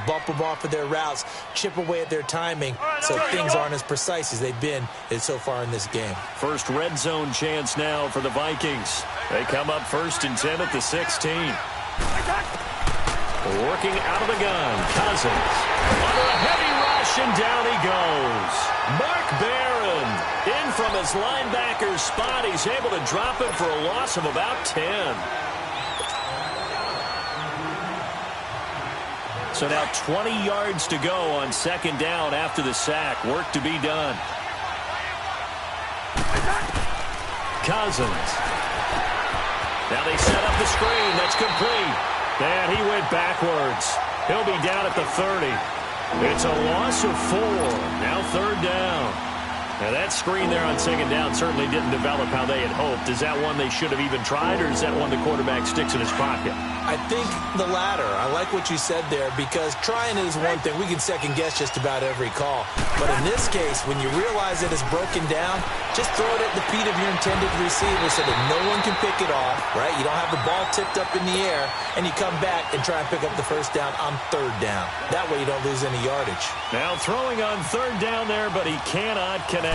bump them off of their routes, chip away at their timing, so things aren't as precise as they've been so far in this game. First red zone chance now for the Vikings. They come up 1st and 10 at the 16. Working out of the gun, Cousins. Under a heavy rush, and down he goes. Mark Barron in from his linebacker spot. He's able to drop him for a loss of about 10. So now 20 yards to go on 2nd down after the sack. Work to be done. Cousins. Now they set up the screen. That's complete. And he went backwards. He'll be down at the 30. It's a loss of 4. Now 3rd down. Now that screen there on 2nd down certainly didn't develop how they had hoped. Is that one they should have even tried, or is that one the quarterback sticks in his pocket? I think the latter. I like what you said there, because trying it is one thing. We can second guess just about every call. But in this case, when you realize that it's broken down, just throw it at the feet of your intended receiver so that no one can pick it off, right? You don't have the ball tipped up in the air, and you come back and try and pick up the 1st down on 3rd down. That way you don't lose any yardage. Now throwing on 3rd down there, but he cannot connect.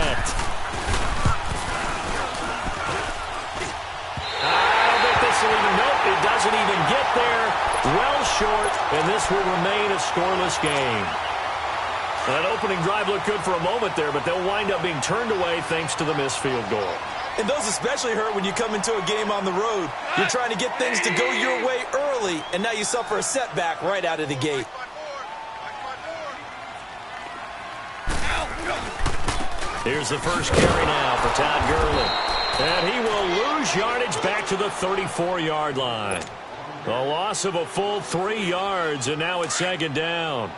I don't think this will even, nope, it doesn't even get there. Well short, and this will remain a scoreless game. That opening drive looked good for a moment there, but they'll wind up being turned away thanks to the missed field goal. And those especially hurt when you come into a game on the road. You're trying to get things to go your way early, and now you suffer a setback right out of the gate. Here's the first carry now for Todd Gurley. And he will lose yardage back to the 34-yard line. A loss of a full 3 yards, and now it's 2nd down.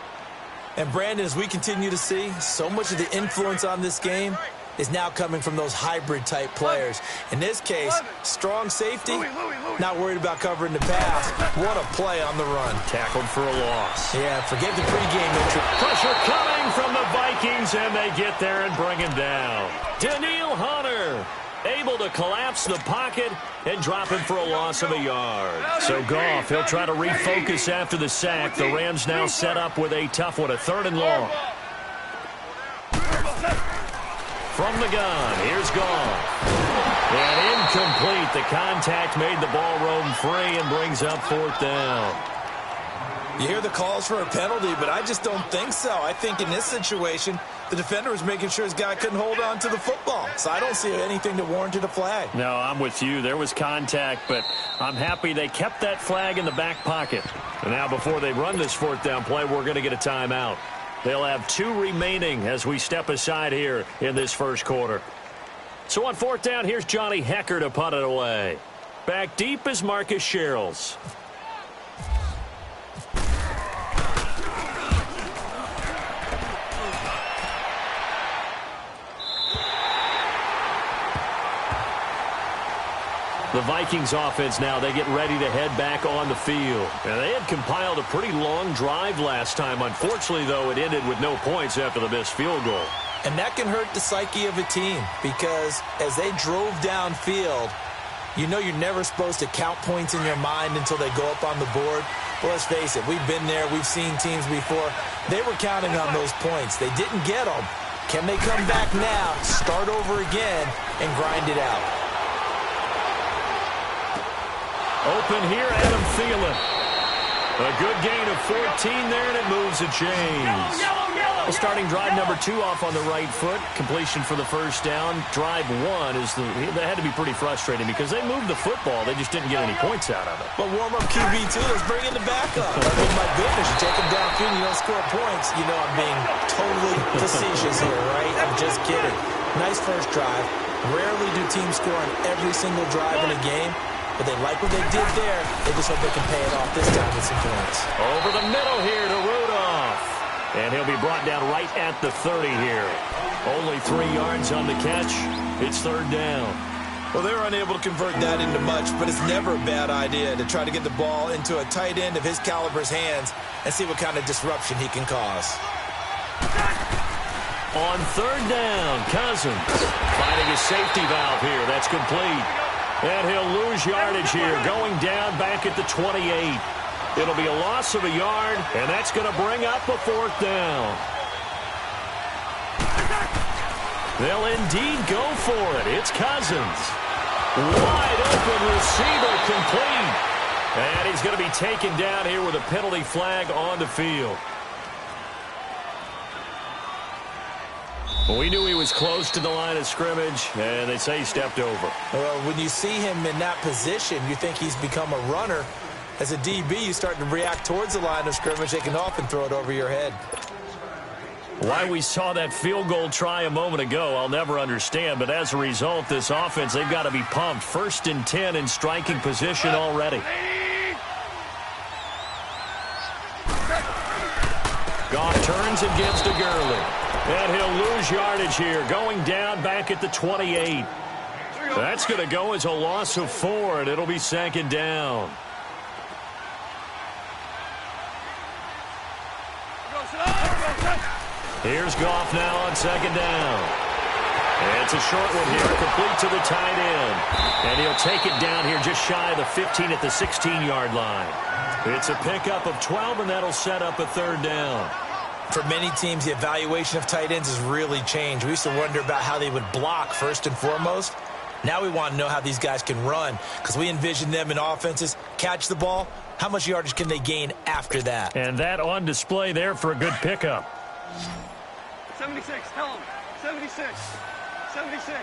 And Brandon, as we continue to see, so much of the influence on this game is now coming from those hybrid-type players. In this case, strong safety, not worried about covering the pass. What a play on the run. Tackled for a loss. Yeah, forget the pregame intro. Pressure coming from the Vikings, and they get there and bring him down. Daniil Hunter able to collapse the pocket and drop him for a loss of a yard. So Goff, he'll try to refocus after the sack. The Rams now set up with a tough one, a 3rd and long. From the gun, here's Goff. And incomplete. The contact made the ball roam free and brings up 4th down. You hear the calls for a penalty, but I just don't think so. I think in this situation, the defender was making sure his guy couldn't hold on to the football. So I don't see anything that warranted a flag. No, I'm with you. There was contact, but I'm happy they kept that flag in the back pocket. And now before they run this 4th down play, we're going to get a timeout. They'll have 2 remaining as we step aside here in this 1st quarter. So on 4th down, here's Johnny Hecker to punt it away. Back deep is Marcus Sherrills. The Vikings offense now, they get ready to head back on the field. And they had compiled a pretty long drive last time. Unfortunately, though, it ended with no points after the missed field goal. And that can hurt the psyche of a team, because as they drove downfield, you know you're never supposed to count points in your mind until they go up on the board. Well, let's face it, we've been there, we've seen teams before. They were counting on those points. They didn't get them. Can they come back now, start over again, and grind it out? Open here, Adam Thielen. A good gain of 14 there, and it moves the chains. The starting drive number 2 off on the right foot. Completion for the 1st down. Drive 1 is that had to be pretty frustrating because they moved the football. They just didn't get any points out of it. But warm-up QB2, let's bring in the backup. I mean, my goodness, you take them downfield and you don't score points. You know I'm being totally facetious here, right? I'm just kidding. Nice first drive. Rarely do teams score on every single drive in a game. But they like what they did there. They just hope they can pay it off this time with some points. Over the middle here to Rudolph. And he'll be brought down right at the 30 here. Only 3 yards on the catch. It's 3rd down. Well, they were unable to convert that into much, but it's never a bad idea to try to get the ball into a tight end of his caliber's hands and see what kind of disruption he can cause. On 3rd down, Cousins finding a safety valve here. That's complete. And he'll lose yardage here, going down back at the 28. It'll be a loss of a yard, and that's going to bring up a 4th down. They'll indeed go for it. It's Cousins. Wide open receiver, complete. And he's going to be taken down here with a penalty flag on the field. We knew he was close to the line of scrimmage, and they say he stepped over. Well, when you see him in that position, you think he's become a runner. As a DB, you start to react towards the line of scrimmage. They can often throw it over your head. Why we saw that field goal try a moment ago, I'll never understand. But as a result, this offense, they've got to be pumped. 1st and 10 in striking position already. Goff turns and gives to Gurley. And he'll lose yardage here, going down back at the 28. That's going to go as a loss of 4, and it'll be 2nd down. Here's Goff now on 2nd down. It's a short one here, complete to the tight end. And he'll take it down here just shy of the 15 at the 16-yard line. It's a pickup of 12, and that'll set up a 3rd down. For many teams, the evaluation of tight ends has really changed. We used to wonder about how they would block first and foremost. Now we want to know how these guys can run, because we envision them in offenses, catch the ball, how much yardage can they gain after that? And that on display there for a good pickup. 76, tell him. 76. 76.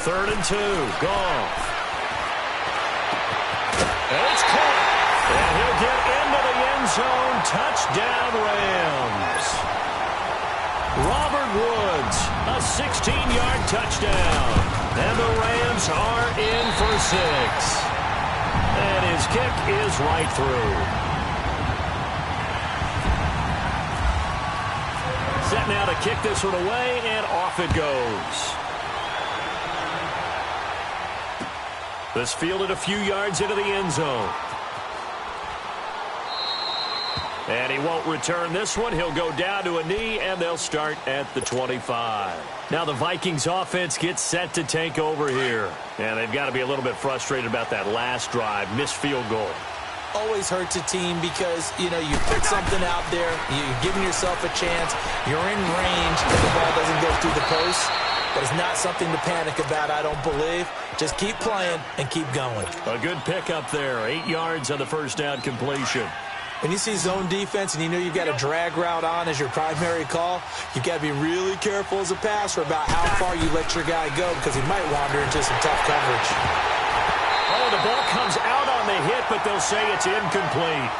3rd and 2, Goff. And it's caught. And he'll get into the end zone. Touchdown, Rams. Robert Woods, a 16-yard touchdown. And the Rams are in for 6. And his kick is right through. Set now to kick this one away, and off it goes. This fielded a few yards into the end zone. And he won't return this one. He'll go down to a knee, and they'll start at the 25. Now the Vikings offense gets set to take over here. And they've got to be a little bit frustrated about that last drive, missed field goal. Always hurts a team because, you put something out there, you're giving yourself a chance, you're in range, and the ball doesn't go through the post. But it's not something to panic about, I don't believe. Just keep playing and keep going. A good pickup there, 8 yards on the 1st down completion. When you see zone defense and you know you've got a drag route on as your primary call, you've got to be really careful as a passer about how far you let your guy go because he might wander into some tough coverage. Oh, the ball comes out on the hit, but they'll say it's incomplete.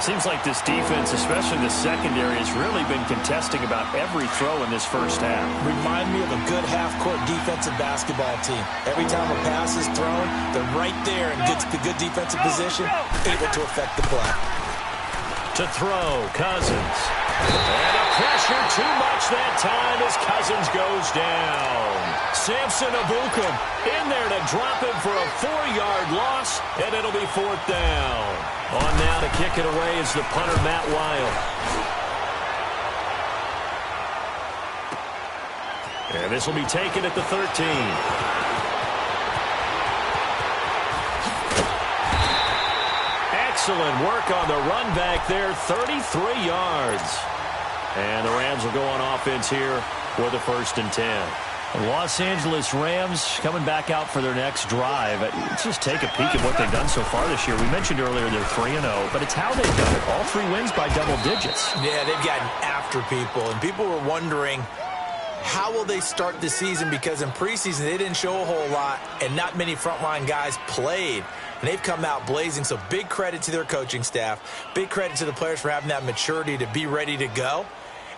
Seems like this defense, especially the secondary, has really been contesting about every throw in this 1st half. Remind me of a good half-court defensive basketball team. Every time a pass is thrown, they're right there in good defensive position, able to affect the play. To throw, Cousins. And a pressure too much that time as Cousins goes down. Samson Abukum in there to drop him for a 4-yard loss, and it'll be 4th down. On now to kick it away is the punter, Matt Wild. And this will be taken at the 13. Excellent work on the run back there, 33 yards. And the Rams will go on offense here with a 1st and 10. The Los Angeles Rams coming back out for their next drive. Let's just take a peek at what they've done so far this year. We mentioned earlier they're 3-0, but it's how they've done it. All 3 wins by double digits. Yeah, they've gotten after people, and people were wondering how will they start the season because in preseason they didn't show a whole lot, and not many frontline guys played. And they've come out blazing, so big credit to their coaching staff. Big credit to the players for having that maturity to be ready to go.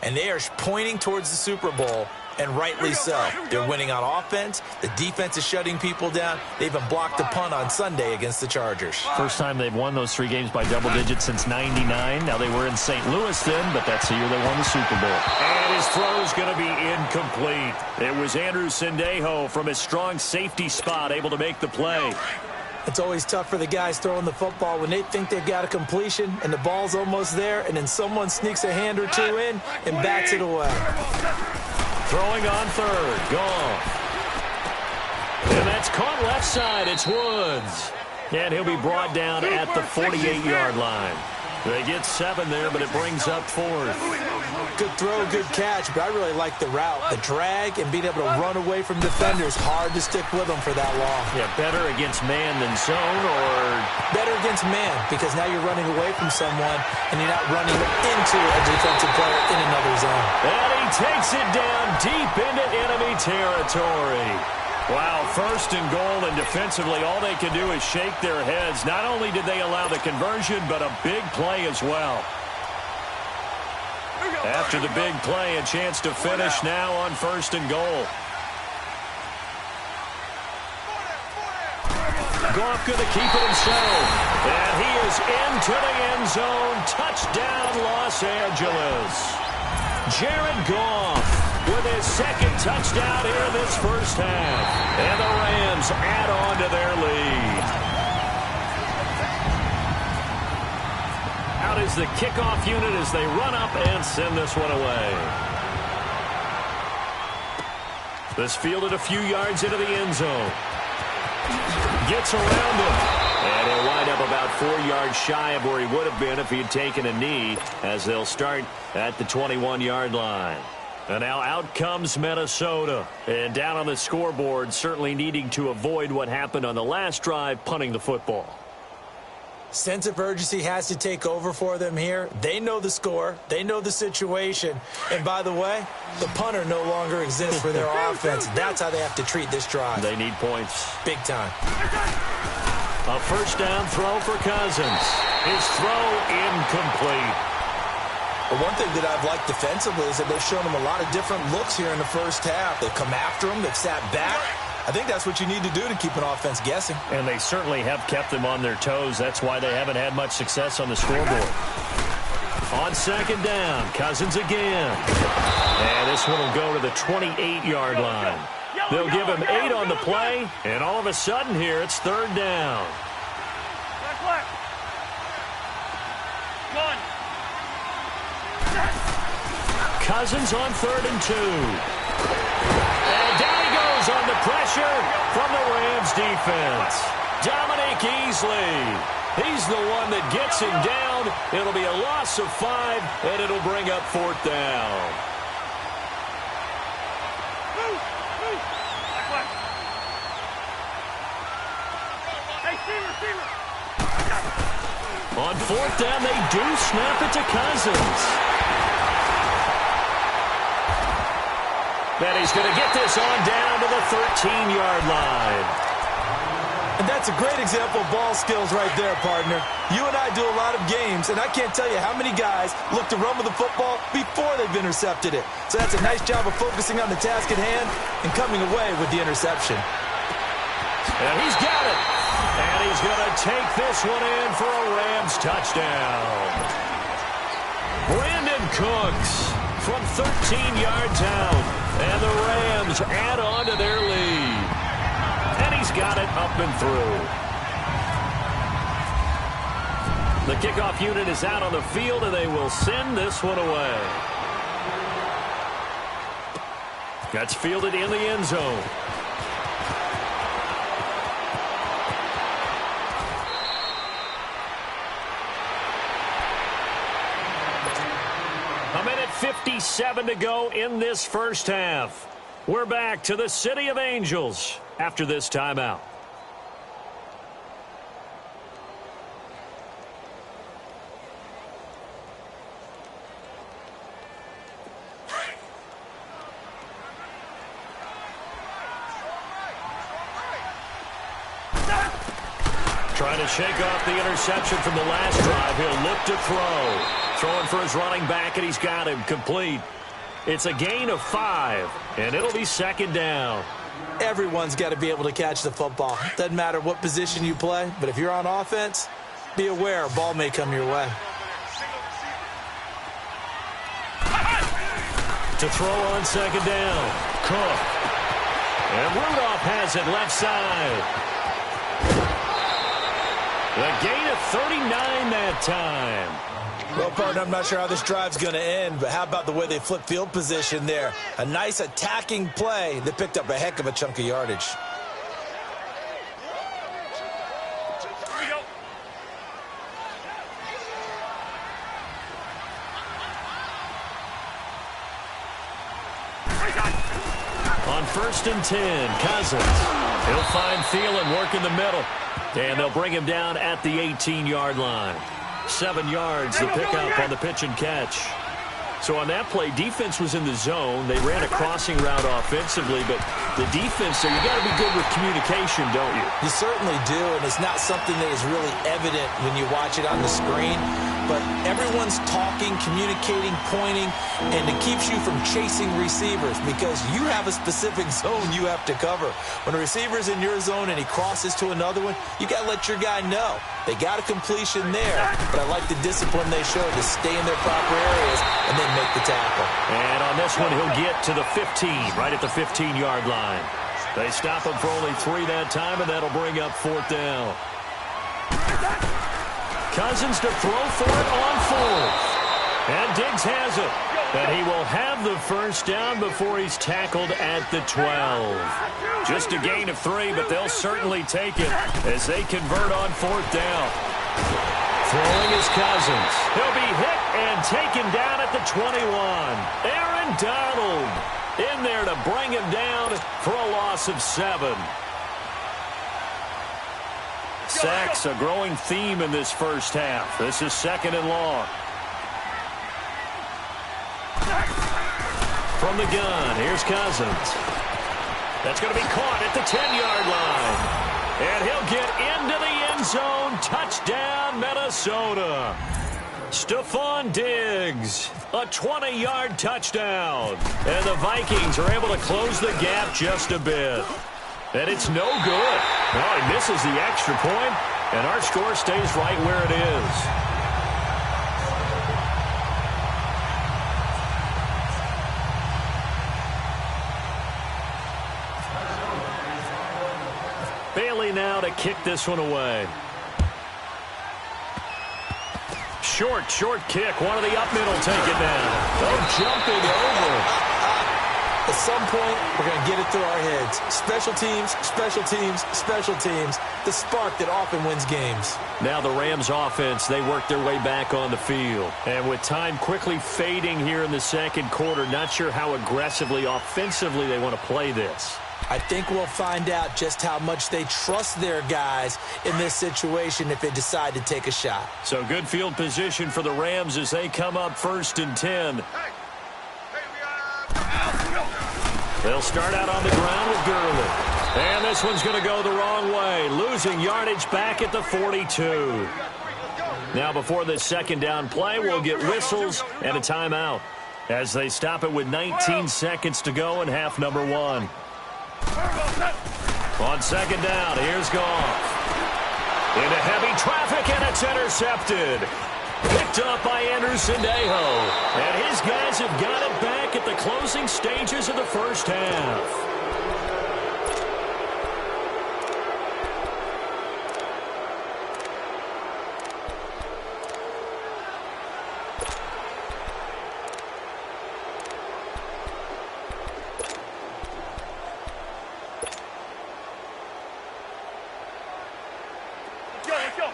And they are pointing towards the Super Bowl, and rightly so. They're winning on offense. The defense is shutting people down. They even blocked a punt on Sunday against the Chargers. First time they've won those 3 games by double digits since '99. Now they were in St. Louis then, but that's the year they won the Super Bowl. And his throw's going to be incomplete. It was Andrew Sendejo from his strong safety spot able to make the play. It's always tough for the guys throwing the football when they think they've got a completion and the ball's almost there, and then someone sneaks a hand or two in and bats it away. Throwing on 3rd, Goff. And that's caught left side. It's Woods. And he'll be brought down at the 48-yard line. They get 7 there, but it brings up 4th. Good throw, good catch, but I really like the route. The drag and being able to run away from defenders. Hard to stick with them for that long. Yeah, better against man than zone, or better against man, because now you're running away from someone and you're not running into a defensive player in another zone. And he takes it down deep into enemy territory. Wow, 1st and goal, and defensively all they can do is shake their heads. Not only did they allow the conversion, but a big play as well. After the big play, a chance to finish now on 1st and goal. Goff going to keep it himself. And he is into the end zone. Touchdown, Los Angeles. Jared Goff with his 2nd touchdown here in this first half. And the Rams add on to their lead. Out is the kickoff unit as they run up and send this one away. This fielded a few yards into the end zone. Gets around him. And he'll wind up about 4 yards shy of where he would have been if he had taken a knee, as they'll start at the 21-yard line. And now out comes Minnesota. And down on the scoreboard, certainly needing to avoid what happened on the last drive, punting the football. Sense of urgency has to take over for them here. They know the score. They know the situation. And by the way, the punter no longer exists for their offense. That's how they have to treat this drive. They need points. Big time. A first down throw for Cousins. His throw incomplete. But one thing that I've liked defensively is that they've shown them a lot of different looks here in the first half. They've come after them. They've sat back. I think that's what you need to do to keep an offense guessing. And they certainly have kept them on their toes. That's why they haven't had much success on the scoreboard. On 2nd down, Cousins again. And this one will go to the 28-yard line. They'll give him 8 on the play, and all of a sudden here, it's 3rd down. Cousins on 3rd and 2. And down he goes on the pressure from the Rams defense. Dominique Easley. He's the one that gets him down. It'll be a loss of 5, and it'll bring up 4th down. On 4th down, they do snap it to Cousins. And he's going to get this on down to the 13-yard line. And that's a great example of ball skills right there, partner. You and I do a lot of games, and I can't tell you how many guys look to run with the football before they've intercepted it. So that's a nice job of focusing on the task at hand and coming away with the interception. And he's got it. And he's going to take this one in for a Rams touchdown. Brandon Cooks from 13 yards out. And the Rams add on to their lead. And he's got it up and through. The kickoff unit is out on the field, and they will send this one away. That's fielded in the end zone. A minute 57 to go in this first half. We're back to the City of Angels after this timeout. Trying to shake off the interception from the last drive. He'll look to throw. Throwing for his running back, and he's got him complete. It's a gain of 5, and it'll be 2nd down. Everyone's got to be able to catch the football. Doesn't matter what position you play, but if you're on offense, be aware a ball may come your way. To throw on 2nd down. Cook. And Rudolph has it left side. The gain of 39 that time. Well, partner, I'm not sure how this drive's going to end, but how about the way they flip field position there? A nice attacking play that picked up a heck of a chunk of yardage. On 1st and 10, Cousins. He'll find Thielen working the middle. And they'll bring him down at the 18-yard line. 7 yards, the pickup on the pitch and catch. So on that play, defense was in the zone. They ran a crossing route offensively, but the defense there, you got to be good with communication, don't you? You certainly do, and it's not something that is really evident when you watch it on the screen. But everyone's talking, communicating, pointing, and it keeps you from chasing receivers because you have a specific zone you have to cover. When a receiver's in your zone and he crosses to another one, you got to let your guy know. They got a completion there, but I like the discipline they showed to stay in their proper areas and then make the tackle. And on this one, he'll get to the 15, right at the 15-yard line. They stop him for only 3 that time, and that'll bring up 4th down. Cousins to throw for it on 4th. And Diggs has it. And he will have the first down before he's tackled at the 12. Just a gain of 3, but they'll certainly take it as they convert on 4th down. Throwing is Cousins. He'll be hit and taken down at the 21. Aaron Donald in there to bring him down for a loss of 7. Sacks, a growing theme in this first half. This is 2nd and long. From the gun, here's Cousins. That's going to be caught at the 10-yard line. And he'll get into the end zone. Touchdown, Minnesota. Stephon Diggs, a 20-yard touchdown. And the Vikings are able to close the gap just a bit. And it's no good. No, he misses the extra point, and our score stays right where it is. Bailey now to kick this one away. Short kick. One of the up middle take it down. Oh, jumping over. At some point, we're going to get it through our heads. Special teams, special teams, special teams. The spark that often wins games. Now the Rams offense, they work their way back on the field. And with time quickly fading here in the second quarter, not sure how aggressively, offensively they want to play this. I think we'll find out just how much they trust their guys in this situation if they decide to take a shot. So good field position for the Rams as they come up 1st and 10. They'll start out on the ground with Gurley. And this one's going to go the wrong way, losing yardage back at the 42. Now before this 2nd down play, we'll get whistles and a timeout as they stop it with 19 seconds to go in half number 1. On 2nd down, here's Goff. Into heavy traffic, and it's intercepted. Picked up by Anderson Aho. And his guys have got it back at the closing stages of the first half. Let's go.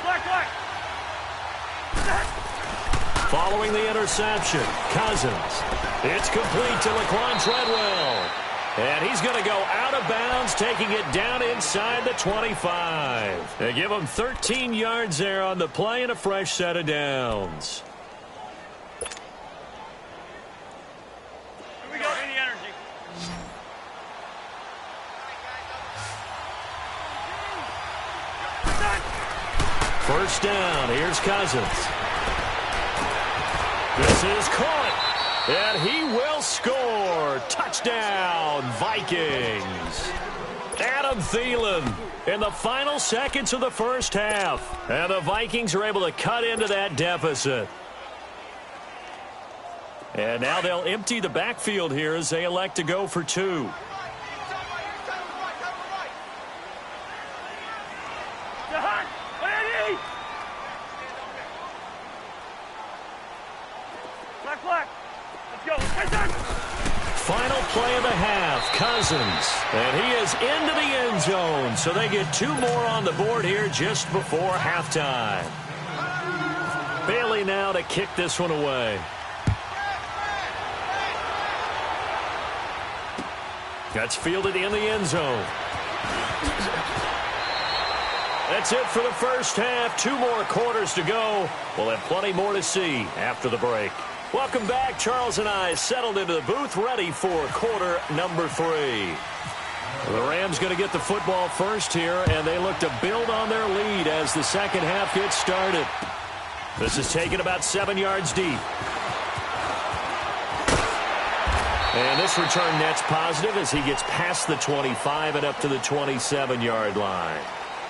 Black. Following the interception, Cousins. It's complete to Laquan Treadwell. And he's going to go out of bounds, taking it down inside the 25. They give him 13 yards there on the play and a fresh set of downs. Here we go. Any energy. First down, here's Cousins. This is caught, and he will score. Touchdown, Vikings. Adam Thielen in the final seconds of the first half. And the Vikings are able to cut into that deficit. And now they'll empty the backfield here as they elect to go for 2. Final play of the half, Cousins. And he is into the end zone, so they get 2 more on the board here just before halftime. Bailey now to kick this one away. That's fielded in the end zone. That's it for the first half. 2 more quarters to go. We'll have plenty more to see after the break. Welcome back. Charles and I settled into the booth, ready for quarter number 3. The Rams going to get the football first here, and they look to build on their lead as the second half gets started. This is taken about 7 yards deep. And this return net's positive as he gets past the 25 and up to the 27-yard line.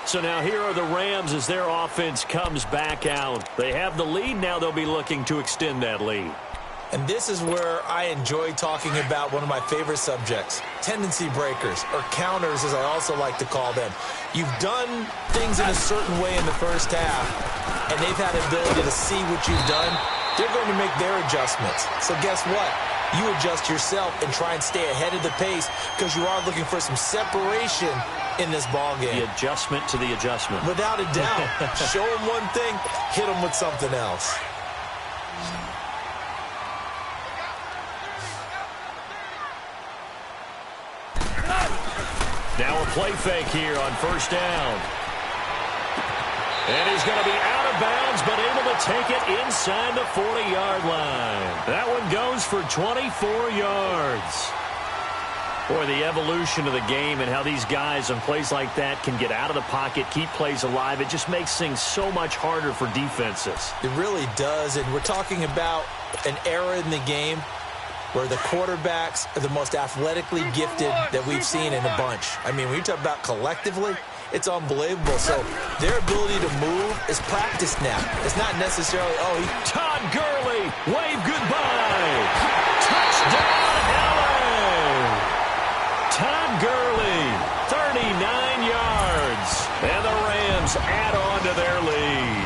So now here are the Rams as their offense comes back out. They have the lead. Now they'll be looking to extend that lead. And this is where I enjoy talking about one of my favorite subjects, tendency breakers, or counters as I also like to call them. You've done things in a certain way in the first half, and they've had the ability to see what you've done. They're going to make their adjustments. So guess what? You adjust yourself and try and stay ahead of the pace because you are looking for some separation in this ball game. The adjustment to the adjustment. Without a doubt. Show them one thing, hit them with something else. Now a play fake here on first down. And he's going to be out of bounds, but able to take it inside the 40-yard line. That one goes for 24 yards. Boy, the evolution of the game and how these guys on plays like that can get out of the pocket, keep plays alive, it just makes things so much harder for defenses. It really does, and we're talking about an era in the game where the quarterbacks are the most athletically gifted that we've seen in a bunch. I mean, when you talk about collectively, it's unbelievable. So their ability to move is practiced now. It's not necessarily, Todd Gurley, wave goodbye. Touchdown, LA. Todd Gurley, 39 yards. And the Rams add on to their lead.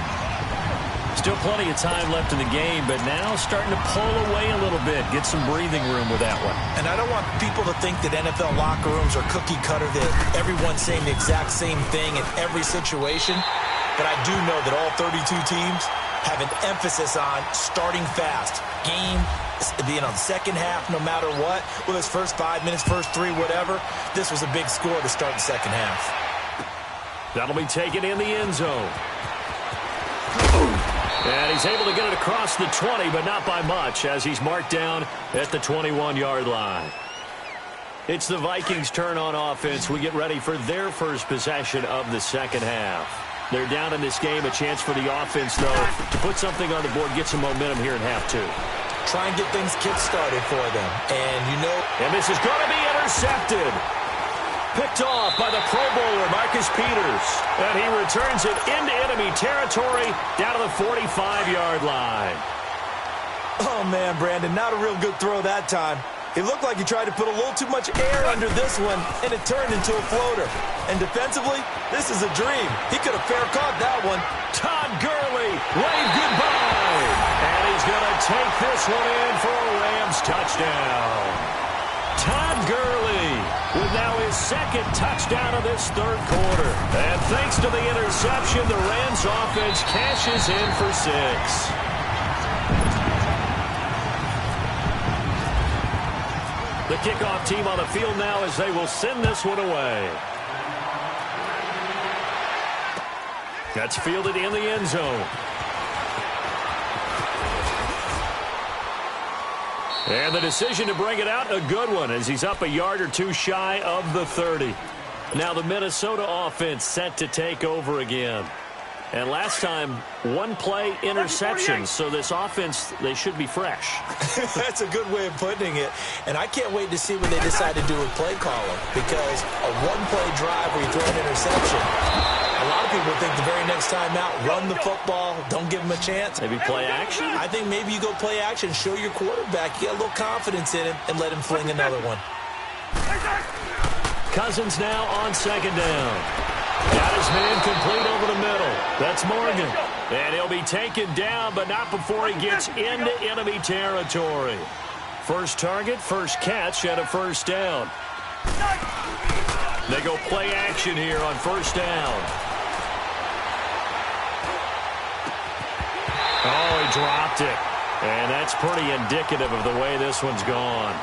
Still plenty of time left in the game, but now starting to pull away a little bit. Get some breathing room with that one. And I don't want people to think that NFL locker rooms are cookie cutter, that everyone's saying the exact same thing in every situation. But I do know that all 32 teams have an emphasis on starting fast. Game, the second half, no matter what. Whether it's first 5 minutes, first 3, whatever. This was a big score to start the second half. That'll be taken in the end zone. And he's able to get it across the 20, but not by much, as he's marked down at the 21-yard line. It's the Vikings' turn on offense. We get ready for their first possession of the second half. They're down in this game. A chance for the offense, though, to put something on the board, get some momentum here in half 2. Try and get things kick-started for them. And this is going to be intercepted. Picked off by the Pro Bowler, Marcus Peters. And he returns it into enemy territory down to the 45-yard line. Oh, man, Brandon, not a real good throw that time. It looked like he tried to put a little too much air under this one, and it turned into a floater. And defensively, this is a dream. He could have fair caught that one. Todd Gurley, wave goodbye. And he's going to take this one in for a Rams touchdown. Todd Gurley with now his second touchdown of this third quarter. And thanks to the interception, the Rams offense cashes in for 6. The kickoff team on the field now as they will send this one away. That's fielded in the end zone. And the decision to bring it out, a good one, as he's up a yard or two shy of the 30. Now the Minnesota offense set to take over again. And last time, one play interception. So this offense, they should be fresh. That's a good way of putting it. And I can't wait to see what they decide to do with play calling. Because a one-play drive where you throw an interception, a lot of people think the very next time out, run the football, don't give them a chance. Maybe play action? I think maybe you go play action, show your quarterback, get a little confidence in him, and let him fling another one. Cousins now on second down. Got his man complete over the middle. That's Morgan. And he'll be taken down, but not before he gets into enemy territory. First target, first catch, and a first down. They go play action here on first down. Oh, he dropped it. And that's pretty indicative of the way this one's gone.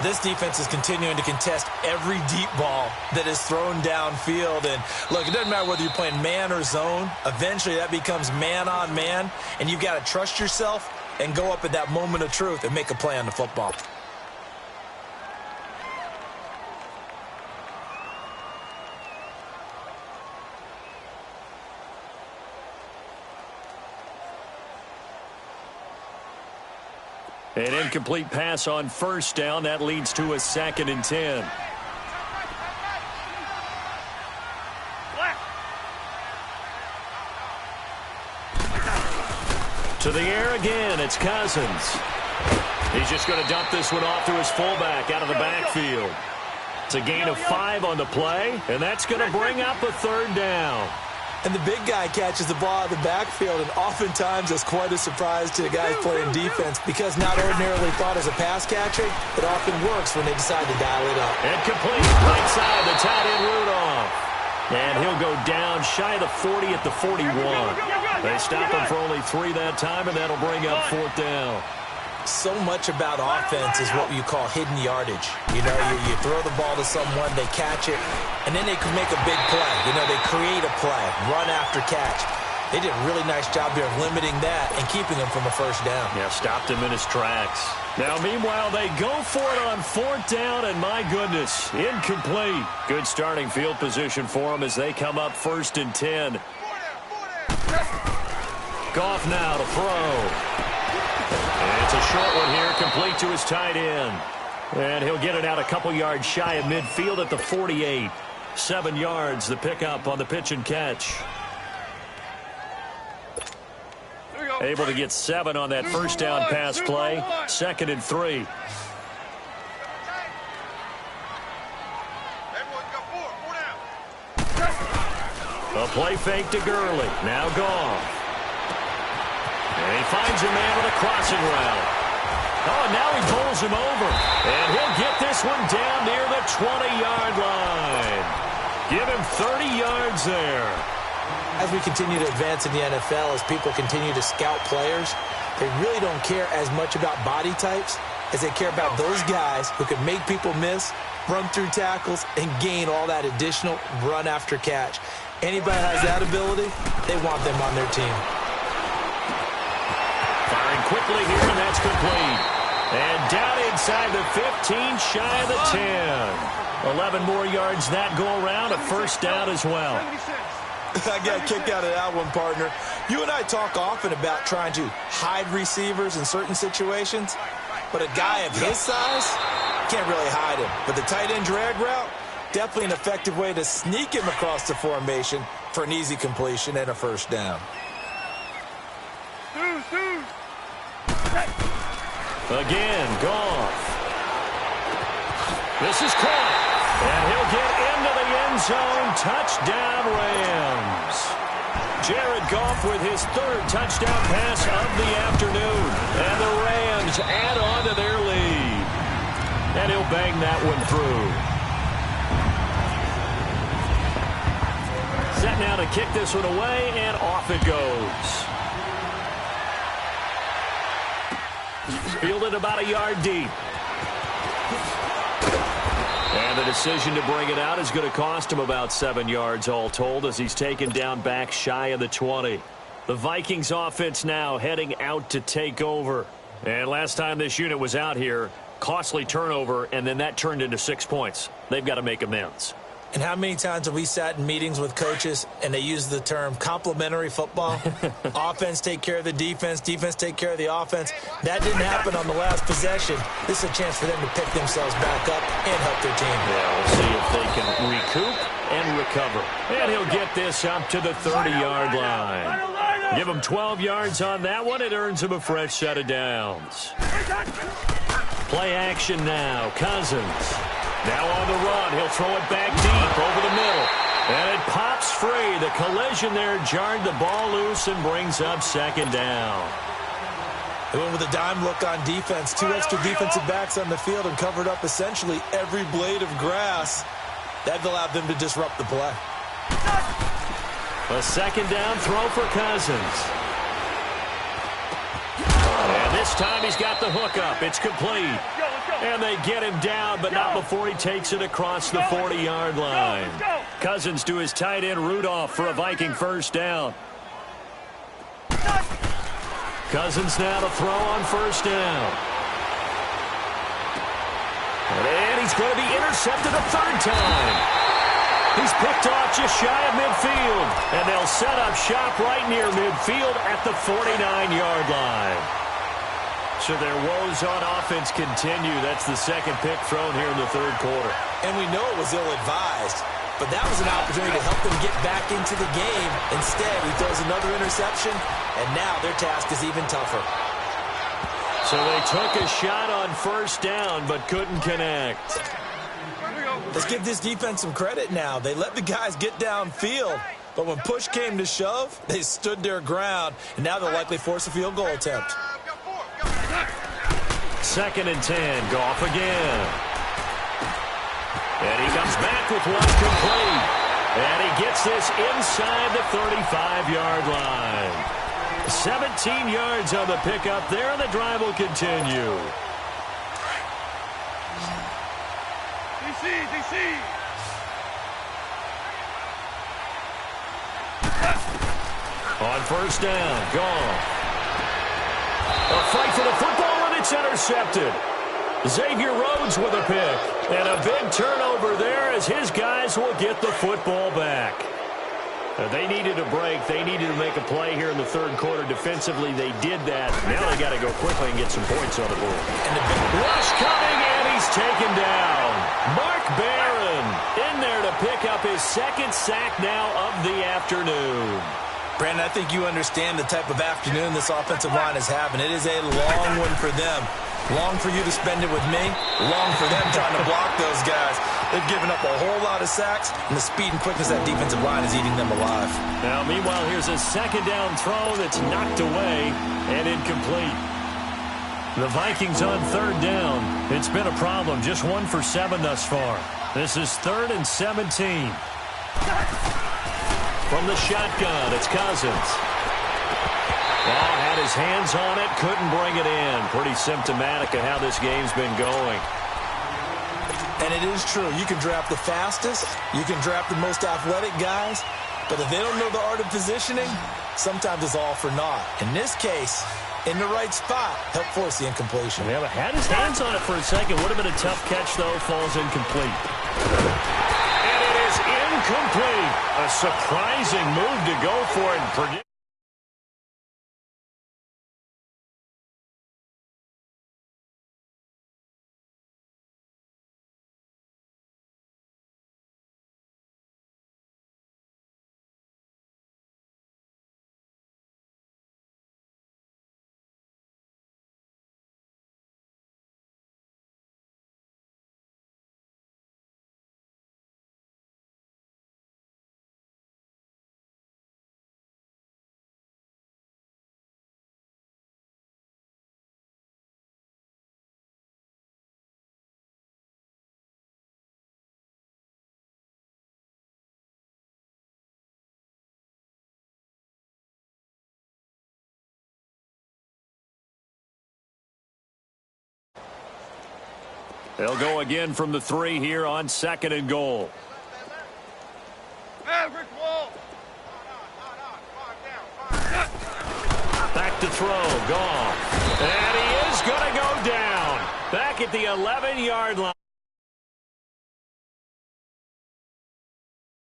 This defense is continuing to contest every deep ball that is thrown downfield. And, look, it doesn't matter whether you're playing man or zone. Eventually that becomes man on man, and you've got to trust yourself and go up at that moment of truth and make a play on the football. An incomplete pass on first down. That leads to a 2nd and 10. To the air again. It's Cousins. He's just going to dump this one off to his fullback out of the backfield. It's a gain of 5 on the play, and that's going to bring up a 3rd down. And the big guy catches the ball out of the backfield, and oftentimes it's quite a surprise to the guys playing defense because not ordinarily thought as a pass catcher, it often works when they decide to dial it up. And complete right side, the tight end Rudolph. And he'll go down shy of the 40 at the 41. They stop him for only 3 that time, and that'll bring up 4th down. So much about offense is what you call hidden yardage. You know, you throw the ball to someone, they catch it, and then they can make a big play. You know, they create a play, run after catch. They did a really nice job here of limiting that and keeping him from a 1st down. Yeah, stopped him in his tracks. Now, meanwhile, they go for it on 4th down, and my goodness, incomplete. Good starting field position for them as they come up 1st and 10. Goff now to throw. And it's a short one here, complete to his tight end. And he'll get it out a couple yards shy of midfield at the 48. 7 yards, the pickup on the pitch and catch. Able to get 7 on that 1st down pass play. 2nd and 3. A play fake to Gurley. Now Goff. And he finds a man with a crossing route. Oh, and now he pulls him over. And he'll get this one down near the 20-yard line. Give him 30 yards there. As we continue to advance in the NFL, as people continue to scout players, they really don't care as much about body types as they care about those guys who can make people miss, run through tackles, and gain all that additional run after catch. Anybody has that ability, they want them on their team. Firing quickly here, and that's complete. And down inside the 15, shy of the 10. 11 more yards that go around, a 1st down as well. I got a kick out of that one, partner. You and I talk often about trying to hide receivers in certain situations, but a guy of his size can't really hide him. But the tight end drag route, definitely an effective way to sneak him across the formation for an easy completion and a 1st down. Again, Goff. This is caught. And he'll get into the end zone. Touchdown, Rams. Jared Goff with his 3rd touchdown pass of the afternoon. And the Rams add on to their lead. And he'll bang that one through. Set now to kick this one away, and off it goes. Fielded about a yard deep. And the decision to bring it out is going to cost him about 7 yards all told as he's taken down back shy of the 20. The Vikings offense now heading out to take over. And last time this unit was out here, costly turnover, and then that turned into 6 points. They've got to make amends. And how many times have we sat in meetings with coaches and they use the term complementary football? Offense take care of the defense, defense take care of the offense. That didn't happen on the last possession. This is a chance for them to pick themselves back up and help their team. Yeah, we'll see if they can recoup and recover. And he'll get this up to the 30-yard line. Give him 12 yards on that one. It earns him a fresh set of downs. Play action now. Cousins. Now on the run, he'll throw it back deep over the middle. And it pops free. The collision there jarred the ball loose and brings up 2nd down. They went with a dime look on defense. 2 extra defensive backs on the field and covered up essentially every blade of grass. That allowed them to disrupt the play. A 2nd down throw for Cousins. This time he's got the hook up. It's complete. And they get him down, but not before he takes it across the 40-yard line. Cousins to his tight end Rudolph for a Viking first down. Cousins now to throw on first down. And he's going to be intercepted a third time. He's picked off just shy of midfield. And they'll set up shop right near midfield at the 49-yard line. So their woes on offense continue. That's the second pick thrown here in the third quarter. And we know it was ill-advised, but that was an opportunity to help them get back into the game. Instead, he throws another interception, and now their task is even tougher. So they took a shot on first down, but couldn't connect. Let's give this defense some credit now. They let the guys get downfield, but when push came to shove, they stood their ground, and now they'll likely force a field goal attempt. 2nd and 10, Goff again. And he comes back with one complete. And he gets this inside the 35-yard line. 17 yards on the pickup there, and the drive will continue. DC. On first down, Goff. A fight for the football, and it's intercepted. Xavier Rhodes with a pick. And a big turnover there as his guys will get the football back. They needed a break. They needed to make a play here in the third quarter. Defensively, they did that. Now they got to go quickly and get some points on the board. And the big rush coming, and he's taken down. Mark Barron in there to pick up his second sack now of the afternoon. Brandon, I think you understand the type of afternoon this offensive line is having. It is a long one for them. Long for you to spend it with me. Long for them trying to block those guys. They've given up a whole lot of sacks, and the speed and quickness of that defensive line is eating them alive. Now, meanwhile, here's a second down throw that's knocked away and incomplete. The Vikings on third down. It's been a problem. Just 1 for 7 thus far. This is 3rd and 17. From the shotgun, it's Cousins. Had his hands on it, couldn't bring it in. Pretty symptomatic of how this game's been going. And it is true. You can draft the fastest, you can draft the most athletic guys, but if they don't know the art of positioning, sometimes it's all for naught. In this case, in the right spot, help force the incompletion. Yeah, but had his hands on it for a second. Would have been a tough catch, though. Falls incomplete. And it is incomplete. A surprising move to go for it. They'll go again from the 3 here on 2nd and goal. Back to throw, Goff. And he is going to go down. Back at the 11-yard line.